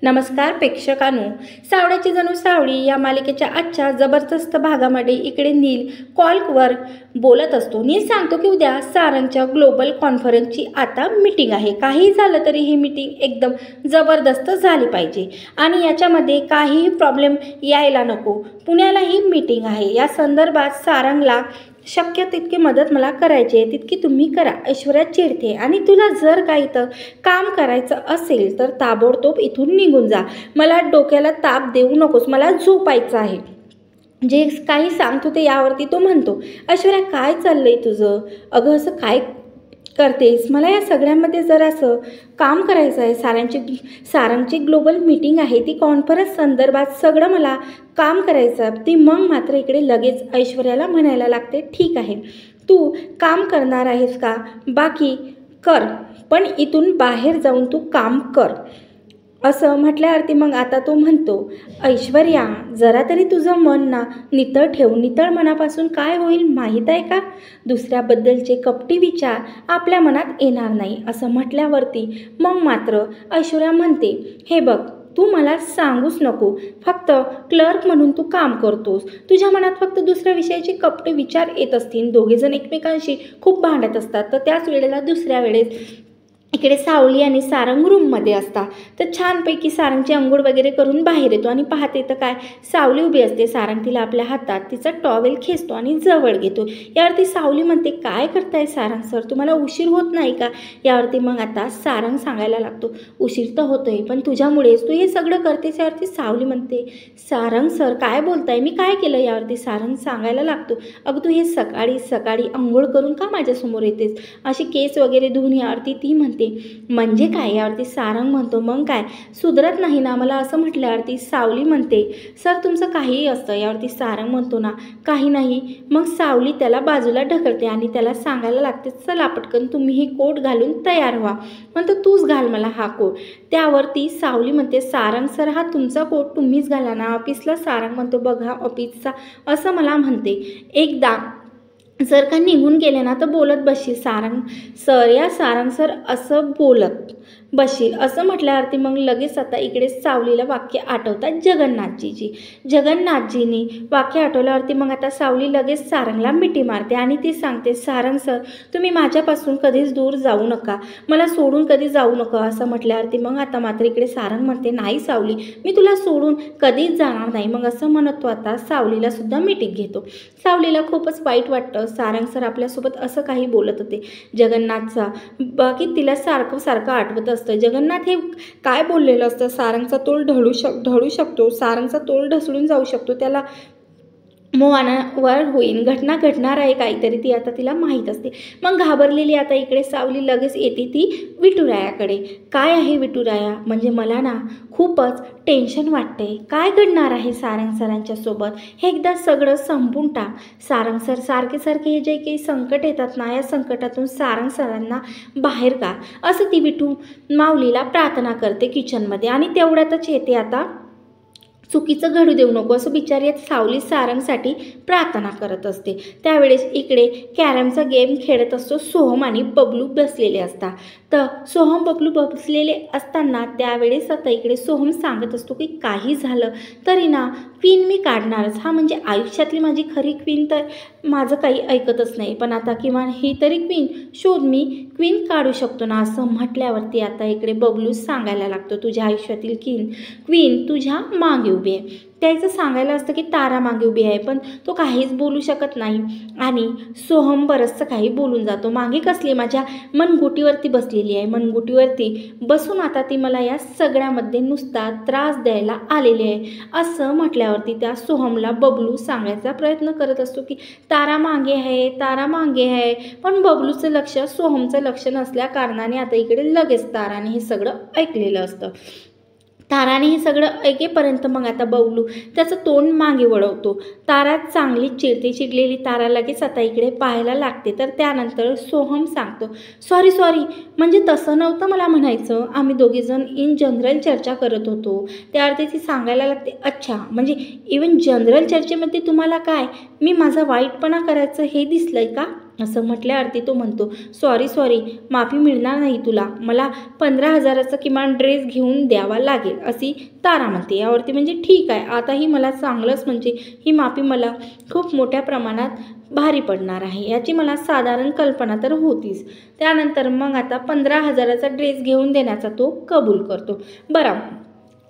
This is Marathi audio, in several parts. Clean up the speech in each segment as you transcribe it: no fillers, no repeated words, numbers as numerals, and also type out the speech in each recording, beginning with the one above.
नमस्कार प्रेक्षकांनो, सावळ्याची जणू सावळी या मालिकेच्या आजच्या जबरदस्त भागामध्ये इकडे नील कॉलवर बोलत असतो. नील सांगतो की उद्या सारंगच्या ग्लोबल कॉन्फरन्सची आता मीटिंग आहे. काही झालं तरी ही मीटिंग एकदम जबरदस्त झाली पाहिजे आणि याच्यामध्ये काहीही प्रॉब्लेम यायला नको. पुण्याला ही मीटिंग आहे. या संदर्भात सारंगला शक्य तितकी मदत मला करायची आहे, तितकी तुम्ही करा. ऐश्वर्या चिडते आणि तुला जर काही तर काम करायचं असेल तर ताबडतोब इथून निघून जा. मला डोक्याला ताप देऊ नकोस, मला झोपायचं आहे. जे काही सांगतो ते यावरती तो म्हणतो, ऐश्वर्या काय चाललंय तुझं? अगं असं काय करतेस? मला या सगळ्यामध्ये जरासं काम करायचं आहे. सारंगची ग्लोबल मीटिंग आहे, ती कॉन्फरन्स संदर्भात सगळं मला काम करायचं. ती मग मात्र इकडे लगेच ऐश्वर्याला म्हणायला लागते, ठीक आहे तू काम करणार आहेस का? बाकी कर, पण इथून बाहेर जाऊन तू काम कर. असं म्हटल्यावरती मग आता तो म्हणतो, ऐश्वर्या जरा तरी तुझं मन ना नितळ ठेव. नितळ मनापासून काय होईल माहीत आहे का? दुसऱ्याबद्दलचे कपटी विचार आपल्या मनात येणार नाही. असं म्हटल्यावरती मग मात्र ऐश्वर्या म्हणते, हे बघ तू मला सांगूच नको, फक्त क्लर्क म्हणून तू काम करतोस. तुझ्या मनात फक्त दुसऱ्या विषयाचे कपटे विचार येत असतील. दोघेजण एकमेकांशी खूप भांडत असतात. तर त्याच वेळेला दुसऱ्या वेळेस इकडे सावली आणि सारंग रूममध्ये असतात. तर छानपैकी सारंगची अंघोळ वगैरे करून बाहेर येतो आणि पाहते तर काय, सावली उभी असते. सारंग तिला आपल्या हातात तिचा टॉवेल खेचतो आणि जवळ घेतो. यावरती सावली म्हणते, काय करताय सारंग सर, तुम्हाला उशीर होत नाही का? यावरती मग आता सारंग सांगायला लागतो, उशीर तर होतोय पण तुझ्यामुळेच, तू हे सगळं करतेस. यावरती सावली म्हणते, सारंग सर काय बोलताय, मी काय केलं? यावरती सारंग सांगायला लागतो, अगं तू हे सकाळी सकाळी अंघोळ करून का माझ्यासमोर येतेस, अशी केस वगैरे धुवून? यावरती ती म्हणते, म्हणजे काय? यावरती सारंग म्हणतो, मग काय सुधरत नाही ना मला असं म्हटल्यावरती सावली म्हणते, सर तुमचं काहीही असतं. यावरती सारंग म्हणतो ना, काही नाही. मग सावली त्याला बाजूला ढकलते आणि त्याला सांगायला लागते, चला पटकन तुम्ही ही कोट घालून तयार व्हा. म्हणतो, तूच घाल मला हा कोट. त्यावरती सावली म्हणते, सारंग सर हा तुमचा कोट तुम्हीच घाला ना ऑफिसला. सारंग म्हणतो, बघ हा ऑफिसचा असं मला म्हणते, एकदा जर का निघून गेले ना तर बोलत बसशील सारंग सर. या सारंग सर असं बोलत बसशील. असं म्हटल्यावरती मग लगेच आता इकडे सावलीला वाक्य आठवतात जगन्नाथजीनी वाक्य आठवल्यावरती मग आता सावली लगेच सारंगला मिठी मारते आणि ती सांगते, सारंग सर तुम्ही माझ्यापासून कधीच दूर जाऊ नका, मला सोडून कधी जाऊ नका. असं म्हटल्यावरती मग आता मात्र इकडे सारंग म्हणते, नाही सावली मी तुला सोडून कधीच जाणार नाही. मग असं म्हणत तो आता सावलीला सुद्धा मिठीत घेतो. सावलीला खूपच वाईट वाटतं, सारंग सर आपल्यासोबत असं काही बोलत होते जगन्नाथचा. बाकी तिला सारखं सारखं आठवत असतं जगन्नाथ हे काय बोललेलं असतं. सारंगचा तोल ढळू शकतो, सारंगचा तोल ढसळून जाऊ शकतो, त्याला मोहानावर होईल, घटना घडणार आहे काहीतरी, ती आता तिला माहीत असते. मग घाबरलेली आता इकडे सावली लगेच येते ती विठुरायाकडे. काय आहे विठुराया, म्हणजे मला ना खूपच टेन्शन वाटते, काय घडणार आहे सारंग सरांच्या सोबत, हे एकदा सगळं संपून टाक. सारंग सर सारखे सारखे हे जे काही संकट येतात ना, या संकटातून सारंग सरांना बाहेर का, असं ती विठू माऊलीला प्रार्थना करते किचनमध्ये. आणि तेवढ्यातच येते आता, चुकीचं घडू देऊ नको असं बिचारी सावली सारंगसाठी प्रार्थना करत असते. त्यावेळेस इकडे कॅरमचा गेम खेळत असतो सोहम आणि बबलू बसलेले असतात. तर सोहम बबलू बसलेले असताना त्यावेळेस आता इकडे सोहम सांगत असतो की काही झालं तरी ना क्वीन मी काढणारच. हा म्हणजे आयुष्यातली माझी खरी क्वीन तर माझं काही ऐकतच नाही, पण आता किमान ही तरी क्वीन शोध, मी क्वीन काढू शकतो ना. असं म्हटल्यावरती आता इकडे बबलू सांगायला लागतो, तुझ्या आयुष्यातील क्वीन तुझ्या मागे उभी आहे. त्याचं सांगायला असतं की तारा मागे उभी आहे, पण तो काहीच बोलू शकत नाही. आणि सोहम बरंचसं काही बोलून जातो, मागे कसली, माझ्या मनगुटीवरती बसलेली आहे, मनगुटीवरती बसून आता ती मला या सगळ्यामध्ये नुसता त्रास द्यायला आलेली आहे. असं म्हटल्यावरती त्या सोहमला बबलू सांगायचा प्रयत्न करत असतो की तारा मागे आहे, तारा मागे आहे. पण बबलूचं लक्ष सोहमचं लक्ष नसल्या कारणाने आता इकडे लगेच ताराने हे सगळं ऐकलेलं असतं. ताराने हे सगळं ऐकेपर्यंत मग आता बबलू त्याचं तोंड मागे वळवतो. तारा चांगली चिडलेली तारा लगेच आता इकडे पाहायला लागते. तर त्यानंतर सोहम सांगतो, सॉरी म्हणजे तसं नव्हतं मला म्हणायचं, आम्ही दोघीजण इन जनरल चर्चा करत होतो. त्यावरती ती सांगायला लागते, अच्छा म्हणजे इवन जनरल चर्चेमध्ये तुम्हाला काय मी माझा वाईटपणा करायचं हे दिसलंय का? असं म्हटल्यावरती तो म्हणतो, सॉरी माफी मिळणार नाही तुला, मला 15,000चा किमान ड्रेस घेऊन द्यावा लागेल अशी तारा म्हणते. यावरती म्हणजे ठीक आहे, आताही मला चांगलंच म्हणजे ही माफी मला खूप मोठ्या प्रमाणात भारी पडणार आहे याची मला साधारण कल्पना तर होतीच. त्यानंतर मग आता 15,000चा ड्रेस घेऊन देण्याचा तो कबूल करतो. बरं,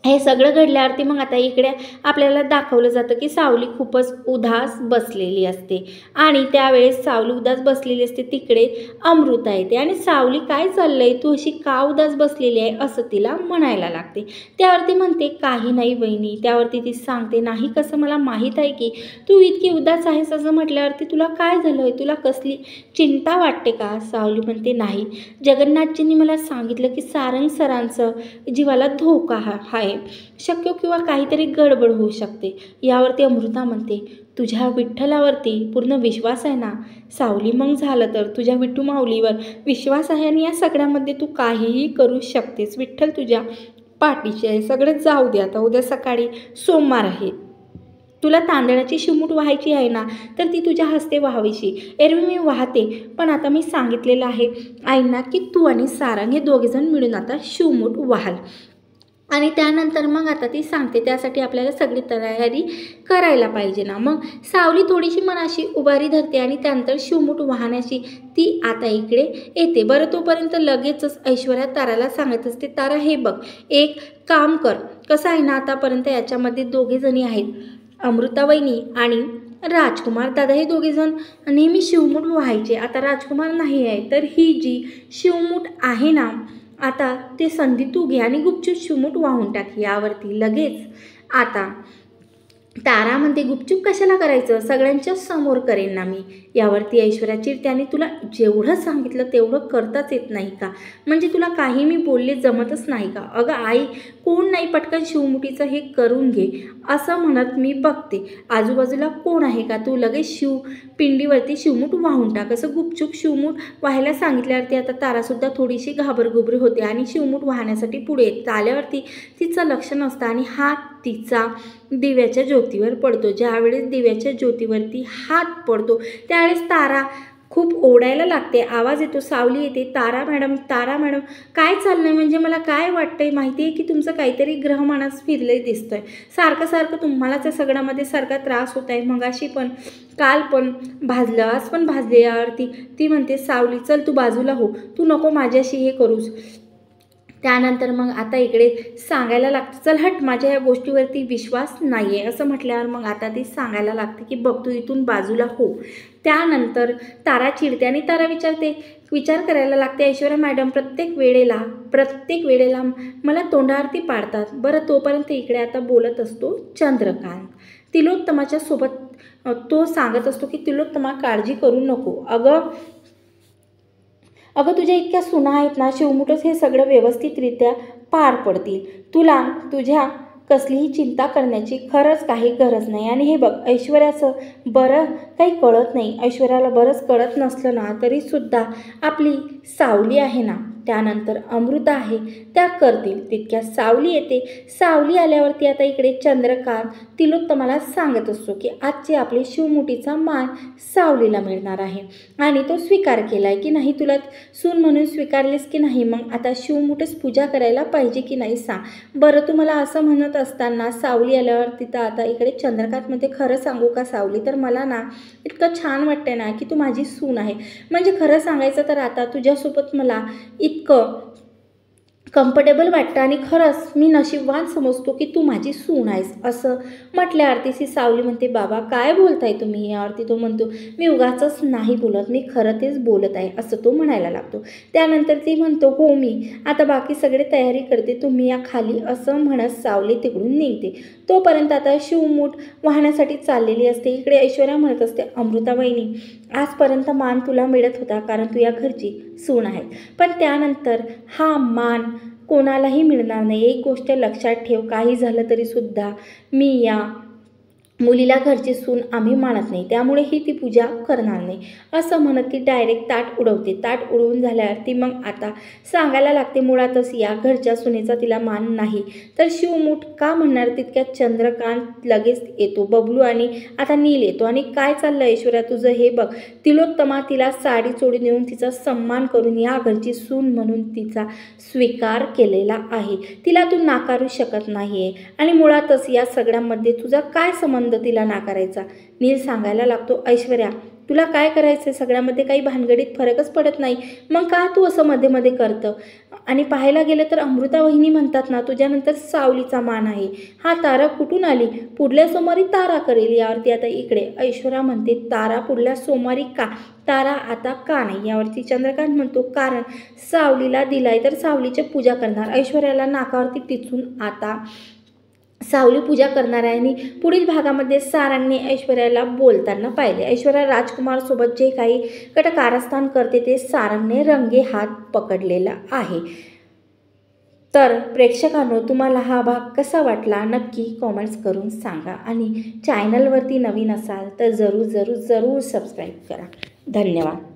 हे सगळं घडल्यावरती मग आता इकडे आपल्याला दाखवलं जातं की सावली खूपच उदास बसलेली असते आणि त्यावेळेस सावली उदास बसलेली असते. तिकडे अमृता येते आणि सावली काय चाललंय, तू अशी का उदास बसलेली आहे असं तिला म्हणायला लागते. त्यावरती म्हणते काही नाही वहिनी. त्यावरती ती सांगते, नाही कसं, मला माहीत आहे की तू इतकी उदास आहेस. असं म्हटल्यावरती तुला काय झालं आहे, तुला कसली चिंता वाटते का? सावली म्हणते नाही, जगन्नाथजींनी मला सांगितलं की सारंग सरांचं जीवाला धोका आहे, शक्य किंवा काहीतरी गडबड होऊ शकते. यावरती अमृता म्हणते, तुझ्या विठ्ठलावरती पूर्ण विश्वास आहे ना? सावली, मग झालं तर तुझ्या विठ्ठू माऊलीवर विश्वास आहे आणि या सगळ्यामध्ये तू काहीही करू शकतेस. विठ्ठल तुझ्या पाठीशी आहे. सगळं जाऊ दे, आता उद्या सकाळी सोमवार आहे, तुला तांदळाची शिवमूठ व्हायची आहे ना, तर ती तुझ्या हस्ते व्हावीशी. एरवी मी वाहते, पण आता मी सांगितलेलं आहे आईंना की तू आणि सारंग हे दोघेजण मिळून आता शिवमूठ व्हाल. आणि त्यानंतर मग आता ती सांगते त्यासाठी आपल्याला सगळी तयारी करायला पाहिजे ना. मग सावली थोडीशी मनाशी उभारी धरते आणि त्यानंतर शिवमूठ वाहण्याची ती आता इकडे येते. बरं, तोपर्यंत लगेचच ऐश्वर्या ताराला सांगत असते, तारा हे बघ, एक काम कर, कसं आहे ना, आतापर्यंत याच्यामध्ये दोघेजणी आहेत, अमृता वहिनी आणि राजकुमार दादा, हे दोघेजण नेहमी शिवमूठ व्हायचे. आता राजकुमार नाही आहे, तर ही जी शिवमूठ आहे ना, आता ते संधी तू घे आणि गुपचूप शिवमूठ वाहून टाक. यावरती लगेच आता तारा म्हणते, गुपचूप कशाला करायचं, सगळ्यांच्या समोर करेन ना मी. यावरती ऐश्वर्या चिडते आणि तुला जेवढं सांगितलं तेवढं करताच येत नाही का? म्हणजे तुला काही मी बोलले जमतच नाही का? अगं आई, कोण नाही पटकन शिवमुठीचं हे करून घे असं म्हणत मी बघते, आजूबाजूला कोण आहे का? तू लगेच पिंडीवरती शिवमूठ वाहून टाक. असं गुपचूप शिवमूठ व्हायला सांगितल्यावरती आता तारासुद्धा थोडीशी घाबरगुबरी होते आणि शिवमूठ वाहण्यासाठी पुढे आल्यावरती तिचं लक्ष नसतं आणि हात तिचा दिव्याच्या ज्योतीवर पडतो. ज्यावेळेस दिव्याच्या ज्योतीवरती हात पडतो त्यावेळेस तारा खूप ओरडायला लागते. आवाज येतो, सावली येते, तारा मॅडम काय चाललंय, म्हणजे मला काय वाटतंय माहिती आहे की तुमचं काहीतरी ग्रहमानास फिरलंय दिसतंय, सारखं तुम्हालाच या सगळ्यामध्ये सारखा त्रास होत आहे, मगाशी पण, काल पण भाजलं, आज पण भाजले. यावरती ती म्हणते, सावली चल तू बाजूला हो, तू नको माझ्याशी हे करूस. त्यानंतर मग आता इकडे सांगायला लागतं, चल हट, माझ्या या गोष्टीवरती विश्वास नाही आहे असं म्हटल्यावर मग आता ती सांगायला लागते की बघ, तू इथून बाजूला हो. त्यानंतर तारा चिडते आणि तारा विचार करायला लागते, ऐश्वर्या मॅडम प्रत्येक वेळेला मला तोंडावरती पाडतात. बरं, तोपर्यंत इकडे आता बोलत असतो चंद्रकांत. तिलोत्तमाच्या सोबत तो सांगत असतो की तिलोत्तमा काळजी करू नको, अगं तुझ्या इतक्या सुना आहेत ना, शिवमुठच हे सगळं व्यवस्थितरित्या पार पडतील, तुला तुझ्या कसलीही चिंता करण्याची खरंच काही गरज नाही. आणि हे बघ, ऐश्वर्याचं बरं काही कळत नाही, ऐश्वर्याला बरंच कळत नसलं ना तरीसुद्धा आपली सावली आहे ना, त्यानंतर अमृता आहे, त्या करतील. तितक्या सावली येते. सावली आल्यावरती आता इकडे चंद्रकांत तिलोत्तमाला सांगत असतो की आजची आपली शिवमुठीचा मान सावलीला मिळणार आहे आणि तो स्वीकार केला आहे की नाही, तुला सून म्हणून स्वीकारलीस की नाही, मग आता शिवमुठच पूजा करायला पाहिजे की नाही सांग बरं. तुम्हाला असं म्हणत असताना सावली आल्यावर तिथं आता इकडे चंद्रकांतमध्ये, खरं सांगू का सावली, तर मला ना इतकं छान वाटतं ना की तू माझी सून आहे. म्हणजे खरं सांगायचं तर आता तुझ्यासोबत मला इतकं कम्फर्टेबल वाटतं आणि खरंच मी नशीबवान समजतो की तू माझी सून आहेस. असं म्हटल्यावरती ती सावली म्हणते, बाबा काय बोलताय तुम्ही? यावरती तो म्हणतो, मी उगाचच नाही बोलत, मी खरं तेच बोलत आहे असं तो म्हणायला लागतो. त्यानंतर ती म्हणतो, हो मी आता बाकी सगळे तयारी करते, तुम्ही या खाली असं म्हणत सावली तिकडून निघते. तोपर्यंत आता शिवमूठ वाहण्यासाठी चाललेली असते. इकडे ऐश्वर्या म्हणत असते, अमृता वहिनी आजपर्यंत मान तुला मिळत होता कारण तू या घरची सून आहे, पण त्यानंतर हा मान कोणालाही मिळणार नाही. एक गोष्ट लक्षात ठेव, काही झालं तरीसुद्धा मी या मुलीला घरची सून आम्ही मानत नाही, त्यामुळे ही ती पूजा करणार नाही असं म्हणत ती डायरेक्ट ताट उडवते. ताट उडवून झाल्यावर ती मग आता सांगायला लागते, मुळातच या घरच्या सुनेचा तिला मान नाही. तर शिवमूठ का म्हणणार तितक्यात चंद्रकांत लगेच येतो. बबलू आणि आता नील येतो. आणि काय चाललं ऐश्वर्या तुझं हे बघ. तिलोत्तमा तिला साडी चोळून देऊन तिचा सन्मान करून या घरची सून म्हणून तिचा स्वीकार केलेला आहे. तिला तू नाकारू शकत नाहीये. आणि मुळातच या सगळ्यामध्ये तुझा काय संबंध तिला नाकारायचा. नील सांगायला लागतो, ऐश्वर्या तुला काय करायचं, सगळ्यामध्ये काही भानगडीत फरकच पडत नाही, मग का तू असं मध्ये मध्ये करतं. आणि पाहायला गेलं तर अमृता वहिनी म्हणतात ना, तुझ्यानंतर सावलीचा मान आहे. हा तारा कुठून आली, पुढल्या सोमवारी तारा करेल. यावरती आता इकडे ऐश्वर्या म्हणते, तारा पुढल्या सोमवारी का, तारा आता का नाही. यावरती चंद्रकांत म्हणतो, कारण सावलीला दिलाय तर सावलीची पूजा करणार. ऐश्वर्याला नाकावरती टिचून आता सावली पूजा करणार आहे. आणि पुढील भागामध्ये सारंगने ऐश्वर्याला बोलताना पाहिले. ऐश्वर्या राजकुमारसोबत जे काही कारस्थान करते ते सारंगने रंगे हात पकडलेला आहे. तर प्रेक्षकांनो, तुम्हाला हा भाग कसा वाटला नक्की कॉमेंट्स करून सांगा. आणि चॅनलवरती नवीन असाल तर जरूर सबस्क्राईब करा. धन्यवाद.